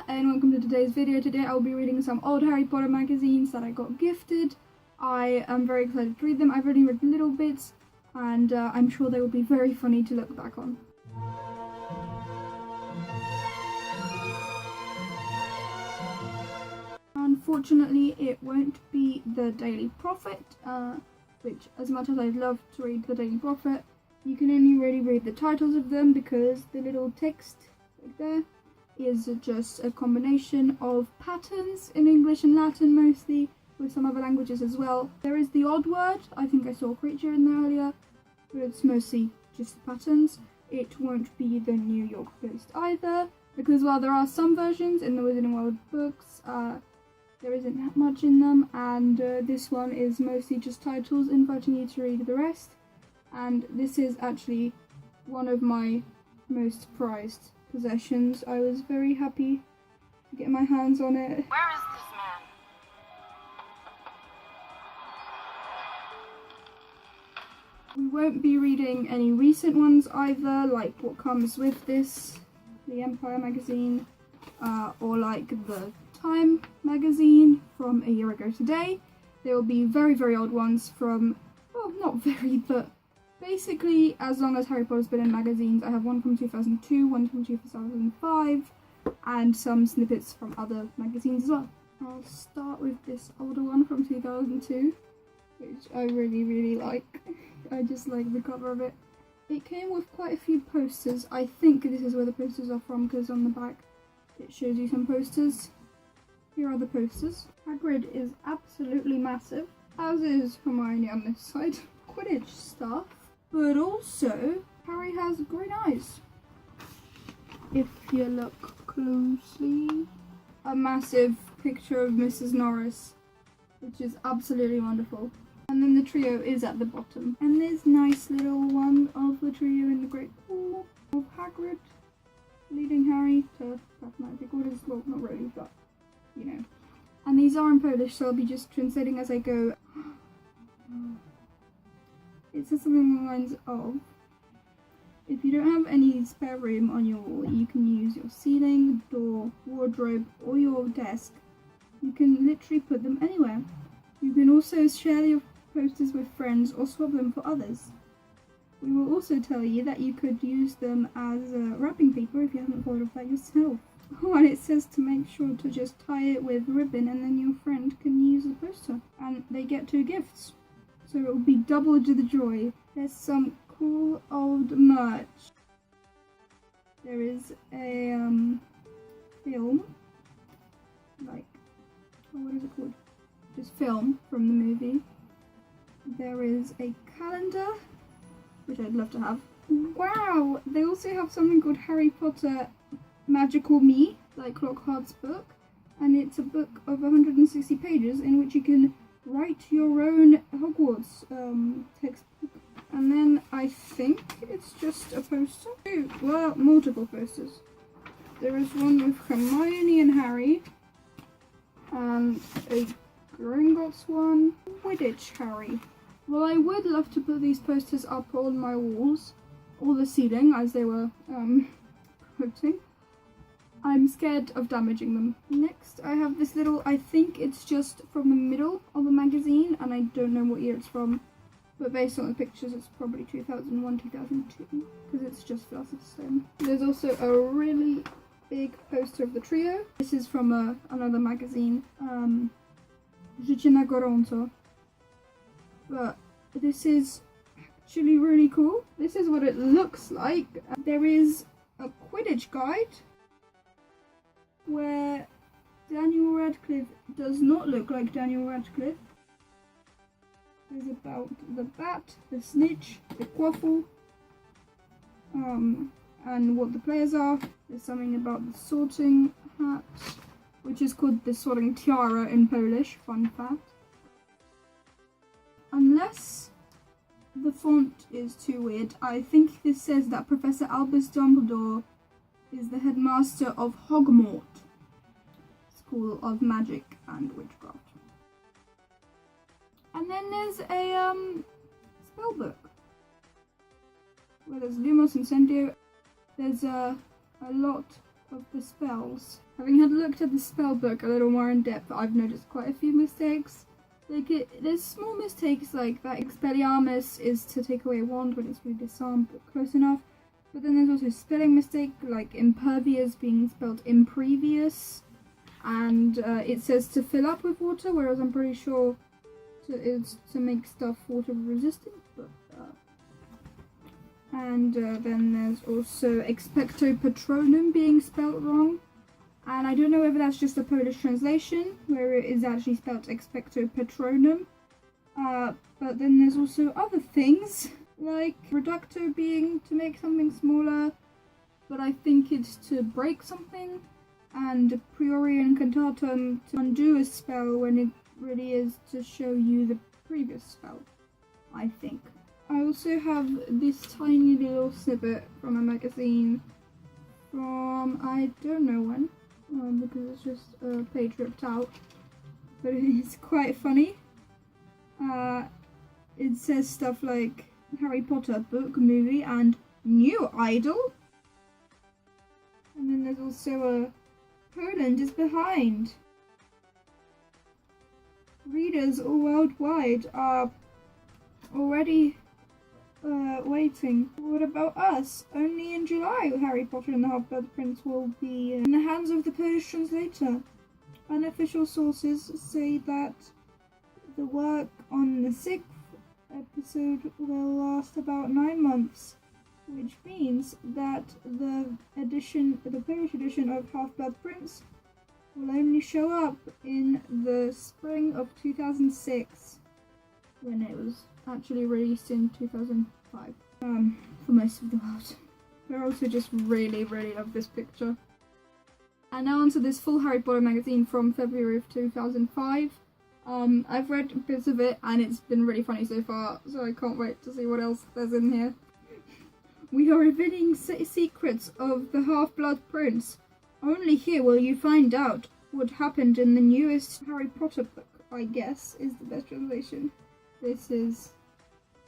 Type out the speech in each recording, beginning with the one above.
Hiya and welcome to today's video. Today I'll be reading some old Harry Potter magazines that I got gifted. I am very excited to read them. I've already read little bits and I'm sure they will be very funny to look back on. Unfortunately it won't be the Daily Prophet, which as much as I'd love to read the Daily Prophet, you can only really read the titles of them because the little text right there is just a combination of patterns in English and Latin mostly, with some other languages as well. There is the odd word, I think I saw creature in there earlier, but it's mostly just patterns. It won't be the New York based either, because while there are some versions in the Wizarding World books, there isn't that much in them, and this one is mostly just titles inviting you to read the rest. And this is actually one of my most prized possessions. I was very happy to get my hands on it. Where is this man? We won't be reading any recent ones either, like what comes with this, the Empire magazine, or like the Time magazine from a year ago today. There will be very, very old ones from, well, not very, but basically as long as Harry Potter's been in magazines. I have one from 2002, one from 2005, and some snippets from other magazines as well. I'll start with this older one from 2002, which I really, really like. I just like the cover of it. It came with quite a few posters. I think this is where the posters are from, because on the back it shows you some posters. Here are the posters. Hagrid is absolutely massive, as is Hermione on this side. Quidditch stuff. But also, Harry has green eyes. If you look closely. A massive picture of Mrs. Norris, which is absolutely wonderful. And then the trio is at the bottom. And there's nice little one of the trio in the Great Pool of Hagrid leading Harry to mathematical orders. Well, not really, but you know. And these are in Polish, so I'll be just translating as I go. It says something along the lines of, if you don't have any spare room on your wall, you can use your ceiling, door, wardrobe, or your desk. You can literally put them anywhere. You can also share your posters with friends or swap them for others. We will also tell you that you could use them as wrapping paper if you haven't thought of that yourself. Oh, and it says to make sure to just tie it with ribbon and then your friend can use the poster. And they get 2 gifts. So it will be double to the joy. There's some cool old merch. There is a film, like, what is it called? Just film from the movie. There is a calendar, which I'd love to have. Wow! They also have something called Harry Potter Magical Me, like Lockhart's book. And it's a book of 160 pages in which you can write your own Hogwarts textbook. And then I think it's just a poster. Well, multiple posters. There is one with Hermione and Harry, and a Gringotts one, Quidditch Harry. Well, I would love to put these posters up on my walls, or the ceiling, as they were quoting. I'm scared of damaging them. Next, I have this little, I think it's just from the middle of the magazine, and I don't know what year it's from, but based on the pictures, it's probably 2001, 2002, because it's just Philosopher's Stone. There's also a really big poster of the trio. This is from another magazine, Życie na Gorąco, but this is actually really cool. This is what it looks like. There is a Quidditch guide, where Daniel Radcliffe does not look like Daniel Radcliffe. There's about the bat, the snitch, the quaffle, and what the players are. There's something about the sorting hat, which is called the sorting tiara in Polish, fun fact. Unless the font is too weird, I think this says that Professor Albus Dumbledore is the headmaster of Hogwarts School of Magic and Witchcraft. And then there's a spell book where there's Lumos Incendio. There's a lot of the spells. Having had looked at the spell book a little more in depth, I've noticed quite a few mistakes. There's small mistakes like that Expelliarmus is to take away a wand when it's really disarmed, but close enough. But then there's also a spelling mistake, like impervious being spelled imprevious. And it says to fill up with water, whereas I'm pretty sure it's to make stuff water resistant. But, and then there's also expecto patronum being spelled wrong. And I don't know whether that's just a Polish translation, where it is actually spelled expecto patronum. But then there's also other things, like reducto being to make something smaller, but I think it's to break something, and priori incantatum to undo a spell when it really is to show you the previous spell, I think. I also have this tiny little snippet from a magazine from I don't know when, because it's just a page ripped out, but it's quite funny. It says stuff like Harry Potter book, movie, and new idol. And then there's also a Poland is behind. Readers all worldwide are already waiting. What about us? Only in July Harry Potter and the Half-Blood Prince will be in the hands of the Polish translator. Unofficial sources say that the work on the 6th episode will last about 9 months, which means that the Polish edition of Half-Blood Prince will only show up in the spring of 2006, when it was actually released in 2005, for most of the world. But I also just really love this picture. And now onto this full Harry Potter magazine from February of 2005. I've read bits of it and it's been really funny so far, so I can't wait to see what else there's in here. We are revealing secrets of the Half-Blood Prince. Only here will you find out what happened in the newest Harry Potter book, I guess, is the best translation. This is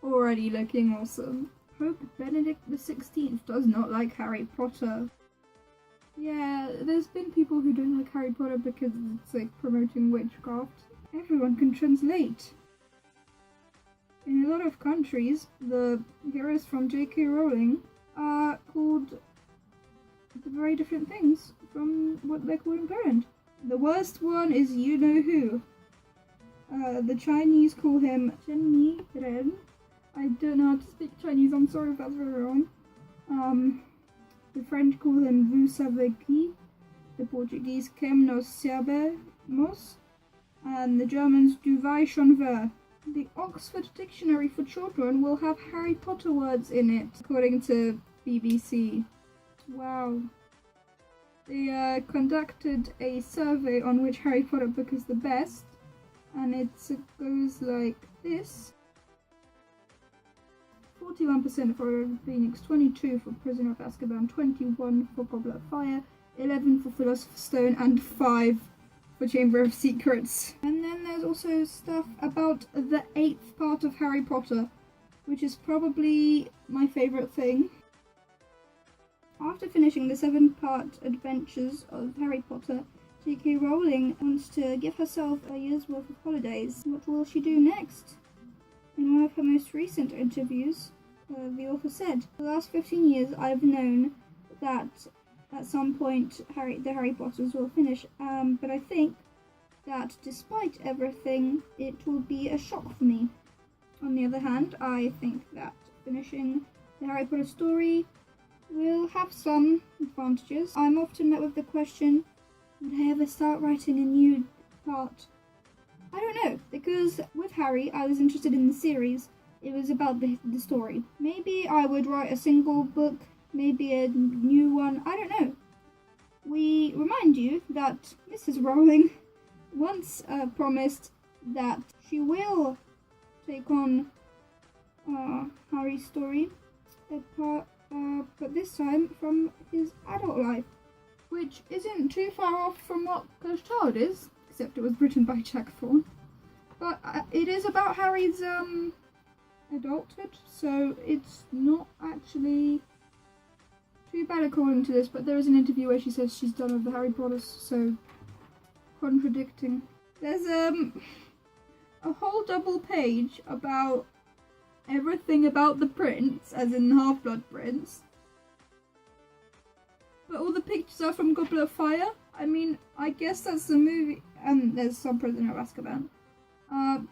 already looking awesome. Pope Benedict XVI does not like Harry Potter. Yeah, there's been people who don't like Harry Potter because it's like promoting witchcraft. Everyone can translate. In a lot of countries, the heroes from J.K. Rowling are called very different things from what they're called in Poland. The worst one is you-know-who. The Chinese call him Chen Ren. I don't know how to speak Chinese, I'm sorry if that's very wrong. The French call him Vous savez qui. The Portuguese Quem nos sabemos. And the Germans Du weiß schon wer. The Oxford Dictionary for Children will have Harry Potter words in it, according to BBC. Wow. They conducted a survey on which Harry Potter book is the best, and it goes like this. 41% for Order of the Phoenix, 22 for Prisoner of Azkaban, 21 for Goblet of Fire, 11 for Philosopher's Stone, and 5 for Chamber of Secrets. And then there's also stuff about the 8th part of Harry Potter, which is probably my favourite thing. After finishing the 7-part adventures of Harry Potter, J.K. Rowling wants to give herself a year's worth of holidays. What will she do next? In one of her most recent interviews, the author said, "For the last 15 years I've known that at some point the Harry Potters will finish, but I think that despite everything, it will be a shock for me. On the other hand, I think that finishing the Harry Potter story will have some advantages. I'm often met with the question, would I ever start writing a new part? I don't know, because with Harry, I was interested in the series. It was about the story. Maybe I would write a single book, maybe a new one, I don't know. We remind you that Mrs. Rowling once promised that she will take on Harry's story, but this time from his adult life, which isn't too far off from what Cursed Child is, except it was written by Jack Thorne. But it is about Harry's adulthood, so it's not actually Too bad according to this, but there is an interview where she says she's done with the Harry Potters, so contradicting. There's a whole double page about everything about the prince, as in Half-Blood Prince. But all the pictures are from Goblet of Fire. I mean, I guess that's the movie, and there's some Prisoner of Azkaban.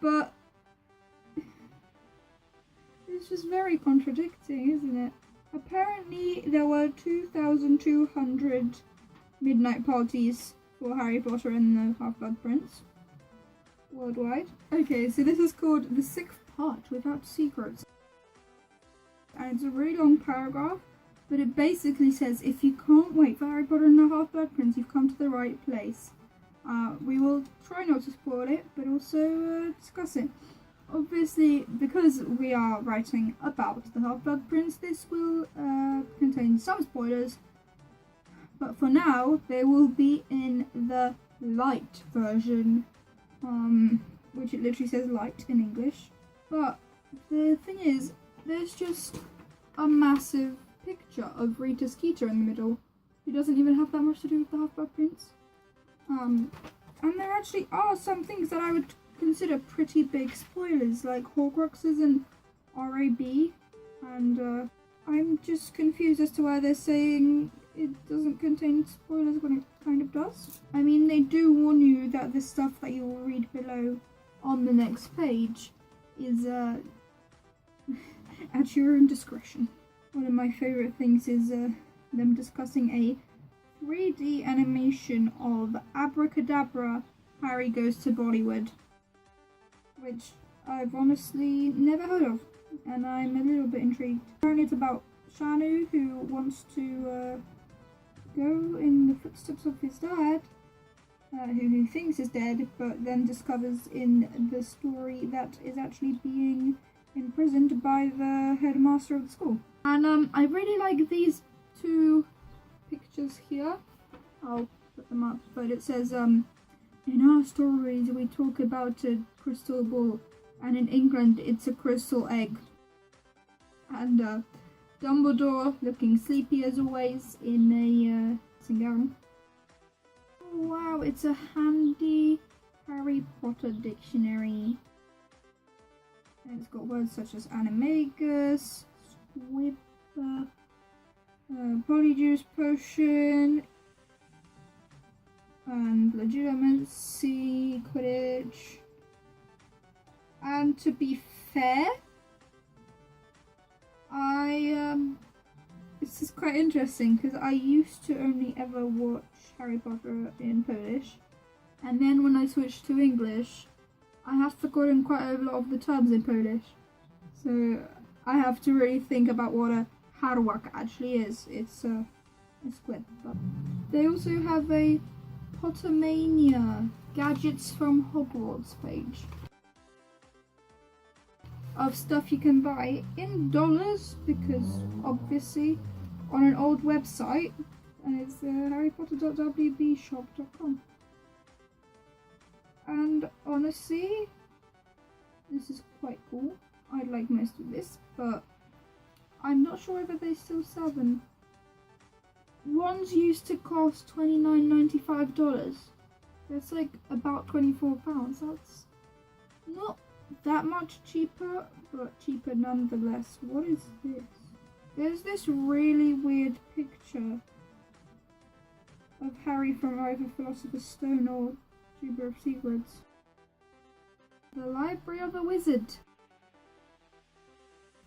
But it's just very contradicting, isn't it? Apparently, there were 2,200 midnight parties for Harry Potter and the Half-Blood Prince worldwide. Okay, so this is called The Sixth Part Without Secrets. And it's a really long paragraph, but it basically says, if you can't wait for Harry Potter and the Half-Blood Prince, you've come to the right place. We will try not to spoil it, but also discuss it. Obviously, because we are writing about the Half-Blood Prince, this will contain some spoilers, but for now, they will be in the light version, which it literally says light in English. But the thing is, there's just a massive picture of Rita Skeeter in the middle, who doesn't even have that much to do with the Half-Blood Prince. And there actually are some things that I would consider pretty big spoilers, like Horcruxes and RAB, and I'm just confused as to why they're saying it doesn't contain spoilers when it kind of does. I mean, they do warn you that the stuff that you will read below on the next page is at your own discretion. One of my favourite things is them discussing a 3D animation of Abracadabra, Harry Goes to Bollywood, which I've honestly never heard of, and I'm a little bit intrigued. Apparently it's about Shanu, who wants to go in the footsteps of his dad, who thinks is dead, but then discovers in the story that is actually being imprisoned by the headmaster of the school. And I really like these two pictures here. I'll put them up, but it says, in our stories we talk about a crystal ball, and in England it's a crystal egg. And Dumbledore looking sleepy as always in a dressing gown. Oh, wow, it's a handy Harry Potter dictionary. And it's got words such as animagus, squibber, polyjuice potion, and legitimacy, Quidditch. And to be fair, this is quite interesting because I used to only ever watch Harry Potter in Polish, and then when I switched to English, I have forgotten quite a lot of the terms in Polish. So I have to really think about what a harłak actually is. It's a squid. But they also have a Pottermania gadgets from Hogwarts page of stuff you can buy in dollars, because obviously on an old website, and it's harrypotter.wbshop.com. And honestly, this is quite cool. I like most of this, but I'm not sure whether they still sell them. Ones used to cost $29.95. That's like about £24. That's not that much cheaper, but cheaper nonetheless. What is this? There's this really weird picture of Harry from either Philosopher's Stone or Chamber of Secrets. The Library of the Wizard.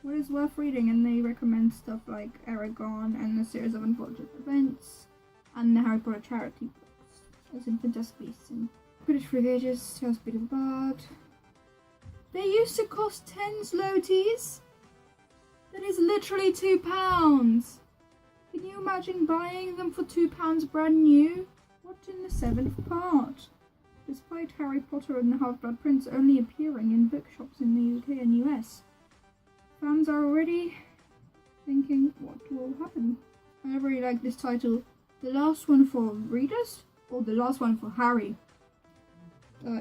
What is worth reading, and they recommend stuff like Aragon and the series of unfortunate events and the Harry Potter charity books, as in Fantastic Beasts and British Free Ages, Tales of Peter the Bard. They used to cost 10 zlotys. That is literally £2. Can you imagine buying them for £2 brand new? What in the 7th part? Despite Harry Potter and the Half-Blood Prince only appearing in bookshops in the UK and US, fans are already thinking what will happen. I really like this title. The last one for readers, or the last one for Harry?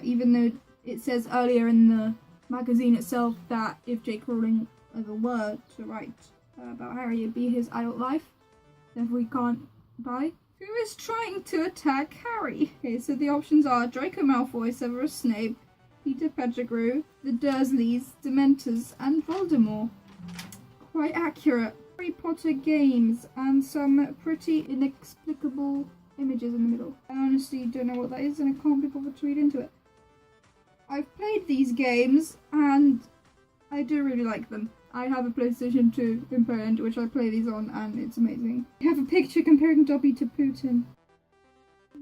Even though it says earlier in the magazine itself that if J.K. Rowling ever were to write about Harry, it'd be his adult life. Therefore we can't buy. Who is trying to attack Harry? Okay, so the options are Draco Malfoy, Severus Snape, Peter Pettigrew, the Dursleys, Dementors, and Voldemort. Quite accurate. Harry Potter games and some pretty inexplicable images in the middle. I honestly don't know what that is and I can't be bothered to read into it. I've played these games and I do really like them. I have a PlayStation 2 in Poland which I play these on and it's amazing. I have a picture comparing Dobby to Putin.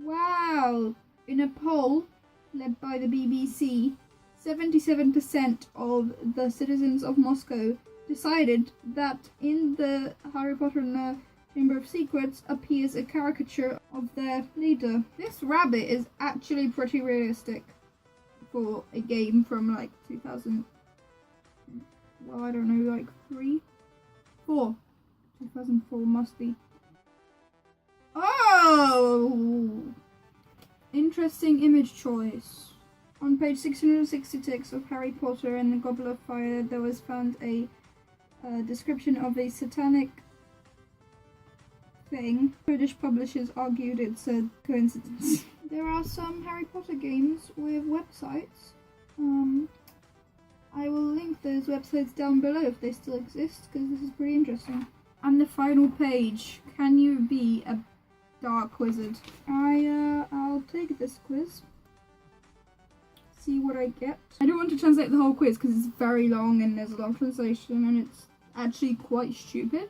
Wow! In a poll led by the BBC, 77% of the citizens of Moscow decided that in the Harry Potter and the Chamber of Secrets appears a caricature of their leader. This rabbit is actually pretty realistic for a game from like 2000. Well, I don't know, like 4. 2004 must be. Oh! Interesting image choice. On page 666 of Harry Potter and the Goblet of Fire, there was found a description of a satanic thing. British publishers argued it's a coincidence. There are some Harry Potter games with websites. I will link those websites down below if they still exist, because this is pretty interesting. And the final page. Can you be a dark wizard? I'll take this quiz. See what I get. I don't want to translate the whole quiz because it's very long and there's a lot of translation and it's actually quite stupid.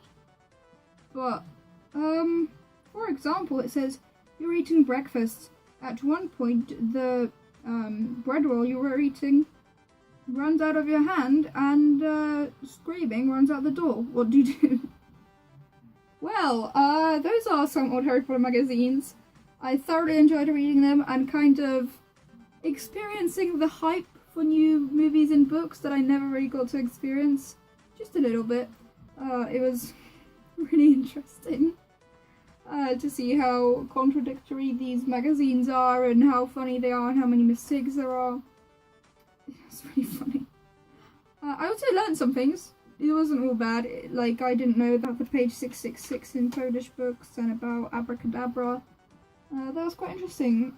But, for example, it says, you're eating breakfast. At one point, the bread roll you were eating runs out of your hand and screaming runs out the door. What do you do? Well, those are some old Harry Potter magazines. I thoroughly enjoyed reading them and kind of experiencing the hype for new movies and books that I never really got to experience. Just a little bit. It was really interesting to see how contradictory these magazines are and how funny they are and how many mistakes there are. It's really funny. I also learned some things. It wasn't all bad. Like, I didn't know about the page 666 in Polish books and about abracadabra. That was quite interesting.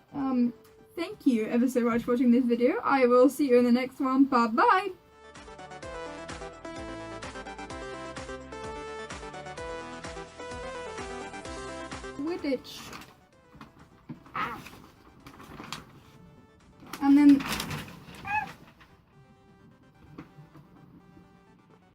Thank you ever so much for watching this video. I will see you in the next one. Bye bye! Quidditch.